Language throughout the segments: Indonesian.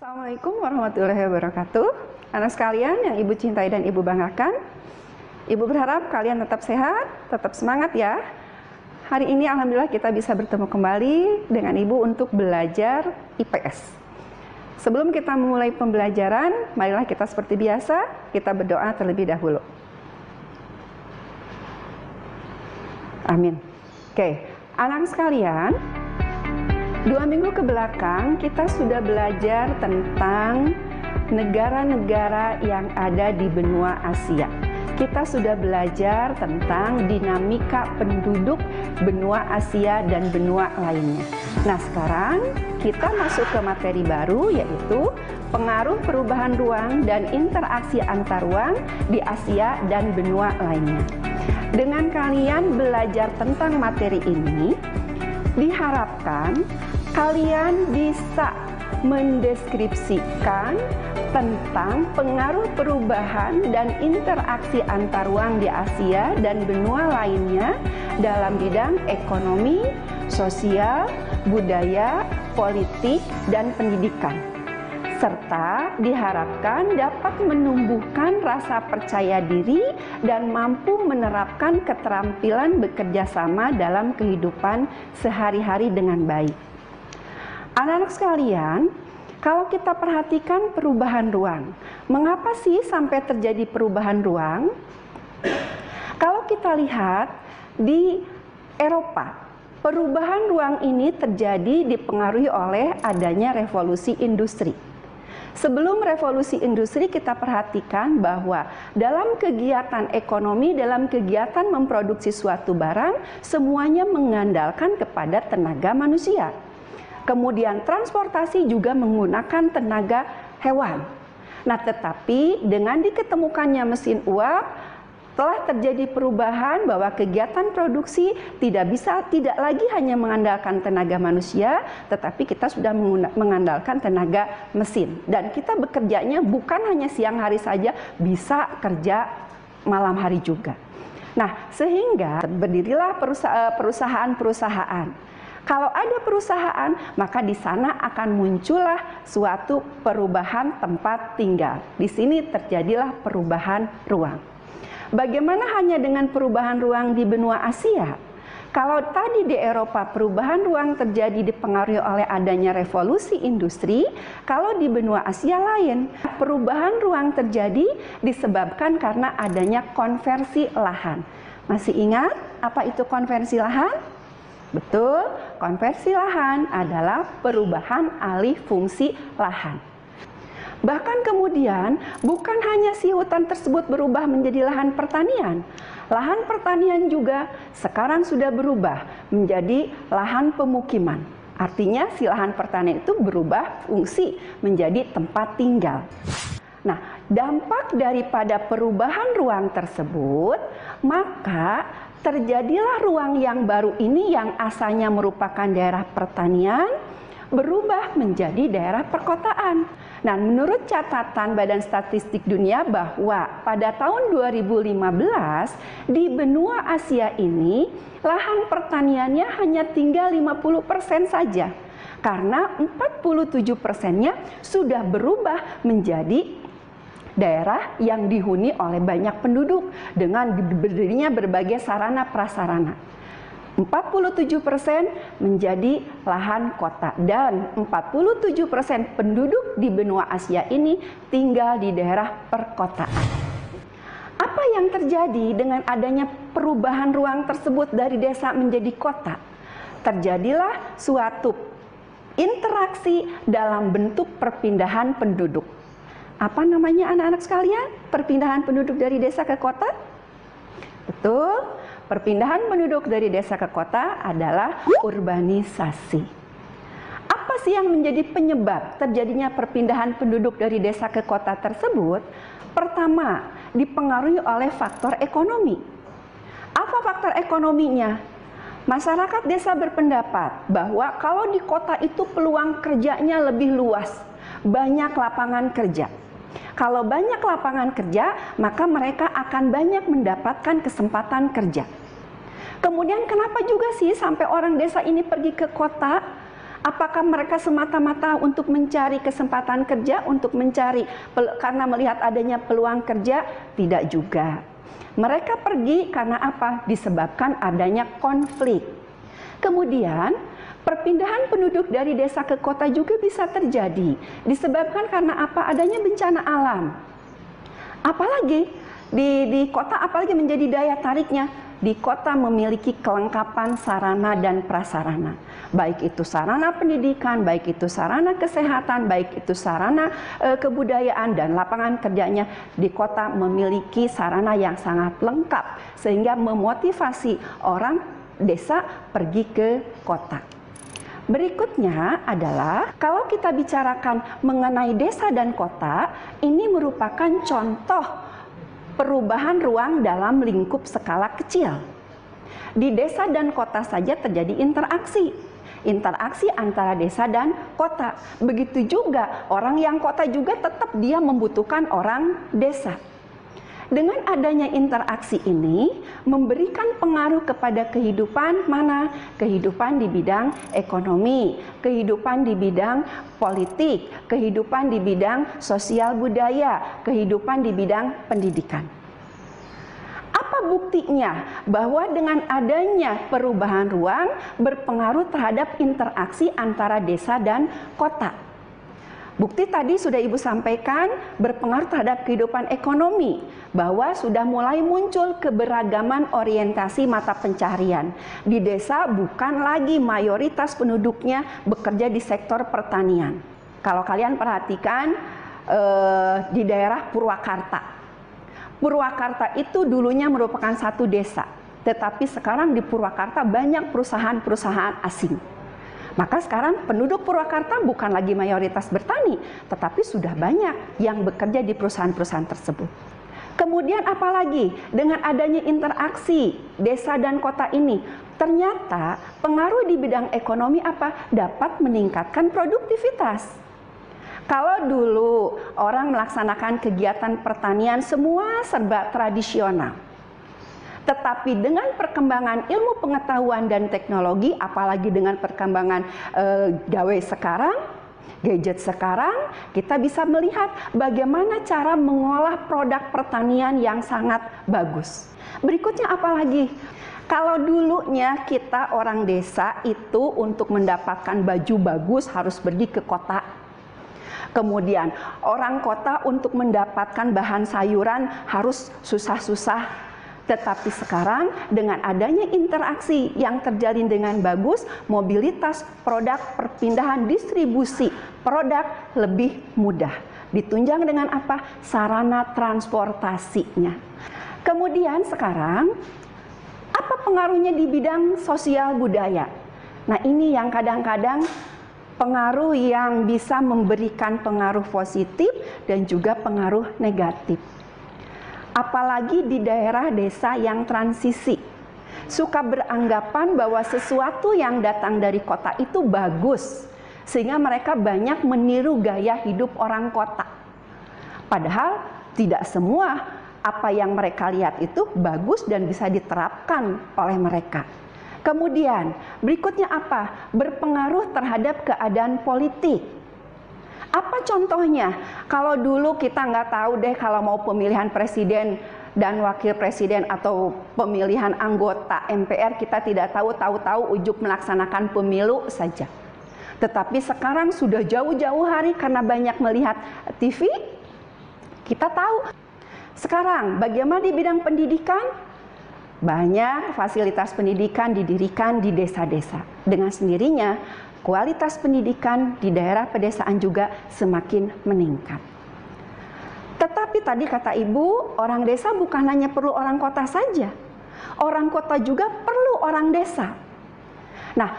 Assalamualaikum warahmatullahi wabarakatuh. Anak sekalian yang Ibu cintai dan Ibu banggakan, Ibu berharap kalian tetap sehat, tetap semangat ya. Hari ini alhamdulillah kita bisa bertemu kembali dengan Ibu untuk belajar IPS. Sebelum kita memulai pembelajaran, marilah kita seperti biasa, kita berdoa terlebih dahulu. Amin. Oke, anak sekalian, 2 minggu ke belakang kita sudah belajar tentang negara-negara yang ada di benua Asia. Kita sudah belajar tentang dinamika penduduk benua Asia dan benua lainnya. Nah, sekarang kita masuk ke materi baru, yaitu pengaruh perubahan ruang dan interaksi antar ruang di Asia dan benua lainnya. Dengan kalian belajar tentang materi ini, diharapkan kalian bisa mendeskripsikan tentang pengaruh perubahan dan interaksi antar ruang di Asia dan benua lainnya dalam bidang ekonomi, sosial, budaya, politik, dan pendidikan. Serta diharapkan dapat menumbuhkan rasa percaya diri dan mampu menerapkan keterampilan bekerja sama dalam kehidupan sehari-hari dengan baik. Anak-anak sekalian, kalau kita perhatikan perubahan ruang, mengapa sih sampai terjadi perubahan ruang? Kalau kita lihat di Eropa, perubahan ruang ini terjadi dipengaruhi oleh adanya revolusi industri. Sebelum revolusi industri, kita perhatikan bahwa dalam kegiatan ekonomi, dalam kegiatan memproduksi suatu barang, semuanya mengandalkan kepada tenaga manusia. Kemudian transportasi juga menggunakan tenaga hewan. Nah, tetapi dengan diketemukannya mesin uap, telah terjadi perubahan bahwa kegiatan produksi tidak lagi hanya mengandalkan tenaga manusia, tetapi kita sudah mengandalkan tenaga mesin. Dan kita bekerjanya bukan hanya siang hari saja, bisa kerja malam hari juga. Nah, sehingga berdirilah perusahaan-perusahaan. Kalau ada perusahaan, maka di sana akan muncullah suatu perubahan tempat tinggal. Di sini terjadilah perubahan ruang. Bagaimana hanya dengan perubahan ruang di benua Asia? Kalau tadi di Eropa perubahan ruang terjadi dipengaruhi oleh adanya revolusi industri, kalau di benua Asia lain, perubahan ruang terjadi disebabkan karena adanya konversi lahan. Masih ingat apa itu konversi lahan? Betul, konversi lahan adalah perubahan alih fungsi lahan. Bahkan kemudian, bukan hanya si hutan tersebut berubah menjadi lahan pertanian. Lahan pertanian juga sekarang sudah berubah menjadi lahan pemukiman. Artinya si lahan pertanian itu berubah fungsi menjadi tempat tinggal. Nah, dampak daripada perubahan ruang tersebut, maka terjadilah ruang yang baru ini yang asalnya merupakan daerah pertanian berubah menjadi daerah perkotaan. Nah, menurut catatan Badan Statistik Dunia bahwa pada tahun 2015 di benua Asia ini lahan pertaniannya hanya tinggal 50% saja. Karena 47%-nya sudah berubah menjadi daerah yang dihuni oleh banyak penduduk dengan berdirinya berbagai sarana prasarana. 47% menjadi lahan kota dan 47% penduduk di benua Asia ini tinggal di daerah perkotaan. Apa yang terjadi dengan adanya perubahan ruang tersebut dari desa menjadi kota? Terjadilah suatu interaksi dalam bentuk perpindahan penduduk. Apa namanya anak-anak sekalian? Perpindahan penduduk dari desa ke kota? Betul, perpindahan penduduk dari desa ke kota adalah urbanisasi. Apa sih yang menjadi penyebab terjadinya perpindahan penduduk dari desa ke kota tersebut? Pertama, dipengaruhi oleh faktor ekonomi. Apa faktor ekonominya? Masyarakat desa berpendapat bahwa kalau di kota itu peluang kerjanya lebih luas, banyak lapangan kerja. Kalau banyak lapangan kerja, maka mereka akan banyak mendapatkan kesempatan kerja. Kemudian kenapa juga sih sampai orang desa ini pergi ke kota? Apakah mereka semata-mata untuk mencari kesempatan kerja, karena melihat adanya peluang kerja? Tidak juga. Mereka pergi karena apa? Disebabkan adanya konflik. Kemudian, perpindahan penduduk dari desa ke kota juga bisa terjadi. Disebabkan karena apa? Adanya bencana alam. Apalagi di kota, apalagi menjadi daya tariknya? Di kota memiliki kelengkapan sarana dan prasarana. Baik itu sarana pendidikan, baik itu sarana kesehatan, baik itu sarana kebudayaan dan lapangan kerjanya. Di kota memiliki sarana yang sangat lengkap sehingga memotivasi orang desa pergi ke kota. Berikutnya adalah kalau kita bicarakan mengenai desa dan kota, ini merupakan contoh perubahan ruang dalam lingkup skala kecil. Di desa dan kota saja terjadi interaksi antara desa dan kota. Begitu juga orang yang kota juga tetap dia membutuhkan orang desa. Dengan adanya interaksi ini memberikan pengaruh kepada kehidupan mana? Kehidupan di bidang ekonomi, kehidupan di bidang politik, kehidupan di bidang sosial budaya, kehidupan di bidang pendidikan. Apa buktinya bahwa dengan adanya perubahan ruang berpengaruh terhadap interaksi antara desa dan kota? Bukti tadi sudah Ibu sampaikan berpengaruh terhadap kehidupan ekonomi, bahwa sudah mulai muncul keberagaman orientasi mata pencaharian. Di desa bukan lagi mayoritas penduduknya bekerja di sektor pertanian. Kalau kalian perhatikan di daerah Purwakarta. Purwakarta itu dulunya merupakan satu desa, tetapi sekarang di Purwakarta banyak perusahaan-perusahaan asing. Maka sekarang penduduk Purwakarta bukan lagi mayoritas bertani, tetapi sudah banyak yang bekerja di perusahaan-perusahaan tersebut. Kemudian apalagi dengan adanya interaksi desa dan kota ini, ternyata pengaruh di bidang ekonomi apa? Dapat meningkatkan produktivitas. Kalau dulu orang melaksanakan kegiatan pertanian semua serba tradisional. Tetapi dengan perkembangan ilmu pengetahuan dan teknologi, apalagi dengan perkembangan gawe sekarang, gadget sekarang, kita bisa melihat bagaimana cara mengolah produk pertanian yang sangat bagus. Berikutnya apalagi? Kalau dulunya kita orang desa itu untuk mendapatkan baju bagus harus pergi ke kota. Kemudian orang kota untuk mendapatkan bahan sayuran harus susah-susah. Tetapi sekarang dengan adanya interaksi yang terjalin dengan bagus, mobilitas produk, perpindahan distribusi produk lebih mudah. Ditunjang dengan apa? Sarana transportasinya. Kemudian sekarang, apa pengaruhnya di bidang sosial budaya? Nah ini yang kadang-kadang pengaruh yang bisa memberikan pengaruh positif dan juga pengaruh negatif. Apalagi di daerah desa yang transisi, suka beranggapan bahwa sesuatu yang datang dari kota itu bagus, sehingga mereka banyak meniru gaya hidup orang kota. Padahal tidak semua apa yang mereka lihat itu bagus dan bisa diterapkan oleh mereka. Kemudian berikutnya apa? Berpengaruh terhadap keadaan politik. Apa contohnya? Kalau dulu kita nggak tahu deh kalau mau pemilihan presiden dan wakil presiden atau pemilihan anggota MPR, kita tidak tahu ujug melaksanakan pemilu saja. Tetapi sekarang sudah jauh-jauh hari karena banyak melihat TV, kita tahu. Sekarang bagaimana di bidang pendidikan? Banyak fasilitas pendidikan didirikan di desa-desa. Dengan sendirinya, kualitas pendidikan di daerah pedesaan juga semakin meningkat. Tetapi tadi kata Ibu, orang desa bukan hanya perlu orang kota saja. Orang kota juga perlu orang desa. Nah,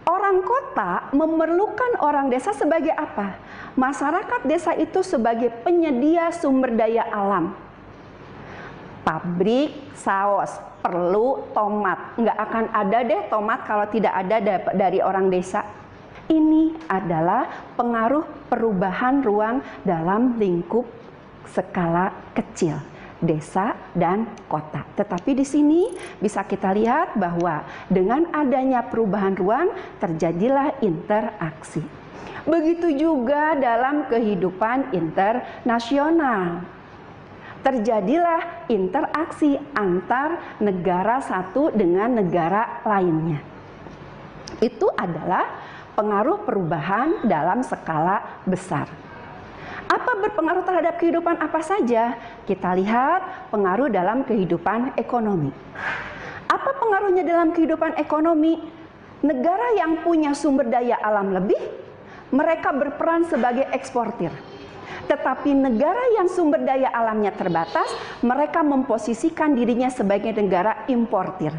orang kota memerlukan orang desa sebagai apa? Masyarakat desa itu sebagai penyedia sumber daya alam. Pabrik saus perlu tomat. Nggak akan ada deh tomat kalau tidak ada dari orang desa. Ini adalah pengaruh perubahan ruang dalam lingkup skala kecil. desa dan kota. Tetapi di sini bisa kita lihat bahwa dengan adanya perubahan ruang terjadilah interaksi. Begitu juga dalam kehidupan internasional. Terjadilah interaksi antar negara satu dengan negara lainnya. Itu adalah pengaruh perubahan dalam skala besar. Apa berpengaruh terhadap kehidupan apa saja? Kita lihat pengaruh dalam kehidupan ekonomi. Apa pengaruhnya dalam kehidupan ekonomi? Negara yang punya sumber daya alam lebih, mereka berperan sebagai eksportir. Tetapi negara yang sumber daya alamnya terbatas, mereka memposisikan dirinya sebagai negara importir.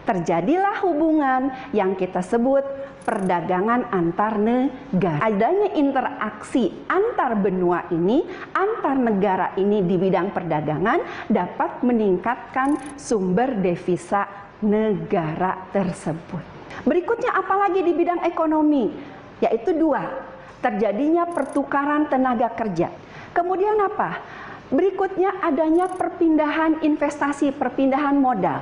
Terjadilah hubungan yang kita sebut perdagangan antar negara. Adanya interaksi antar benua ini, antar negara ini di bidang perdagangan dapat meningkatkan sumber devisa negara tersebut. Berikutnya apalagi di bidang ekonomi? Yaitu dua. Terjadinya pertukaran tenaga kerja. Kemudian apa? Berikutnya adanya perpindahan investasi, perpindahan modal.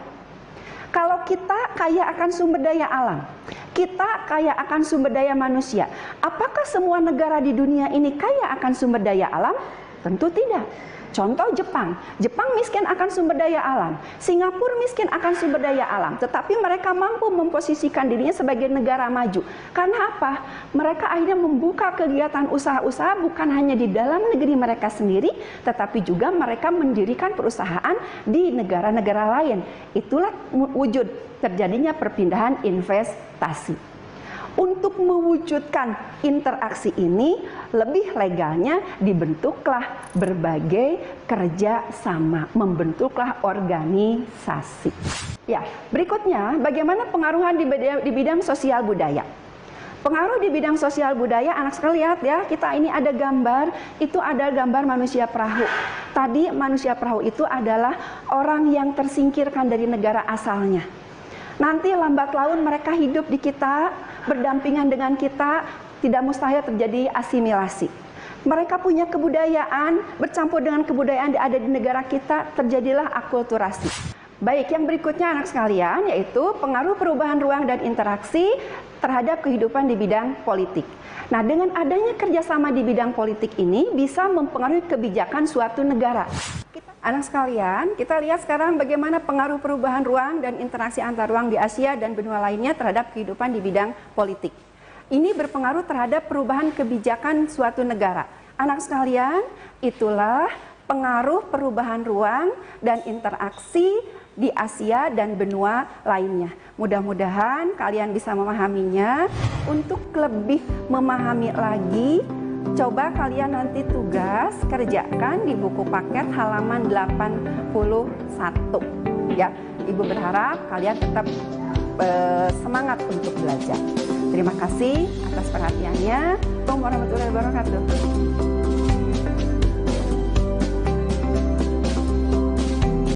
Kalau kita kaya akan sumber daya alam, kita kaya akan sumber daya manusia. Apakah semua negara di dunia ini kaya akan sumber daya alam? Tentu tidak. Contoh Jepang. Jepang miskin akan sumber daya alam. Singapura miskin akan sumber daya alam. Tetapi mereka mampu memposisikan dirinya sebagai negara maju. Karena apa? Mereka akhirnya membuka kegiatan usaha-usaha bukan hanya di dalam negeri mereka sendiri, tetapi juga mereka mendirikan perusahaan di negara-negara lain. Itulah wujud terjadinya perpindahan investasi. Untuk mewujudkan interaksi ini, lebih legalnya dibentuklah berbagai kerjasama, membentuklah organisasi. Ya, berikutnya bagaimana pengaruhan di bidang sosial budaya. Pengaruh di bidang sosial budaya, anak sekali lihat ya, kita ini ada gambar, itu ada gambar manusia perahu. Tadi manusia perahu itu adalah orang yang tersingkirkan dari negara asalnya. Nanti lambat laun mereka hidup di kita, berdampingan dengan kita, tidak mustahil terjadi asimilasi. Mereka punya kebudayaan, bercampur dengan kebudayaan yang ada di negara kita, terjadilah akulturasi. Baik, yang berikutnya anak sekalian, yaitu pengaruh perubahan ruang dan interaksi terhadap kehidupan di bidang politik. Nah, dengan adanya kerjasama di bidang politik ini bisa mempengaruhi kebijakan suatu negara. Anak sekalian, kita lihat sekarang bagaimana pengaruh perubahan ruang dan interaksi antar ruang di Asia dan benua lainnya terhadap kehidupan di bidang politik. Ini berpengaruh terhadap perubahan kebijakan suatu negara. Anak sekalian, itulah pengaruh perubahan ruang dan interaksi di Asia dan benua lainnya. Mudah-mudahan kalian bisa memahaminya. Untuk lebih memahami lagi, coba kalian nanti tugas kerjakan di buku paket halaman 81. Ya, Ibu berharap kalian tetap semangat untuk belajar. Terima kasih atas perhatiannya. Assalamualaikum warahmatullahi wabarakatuh.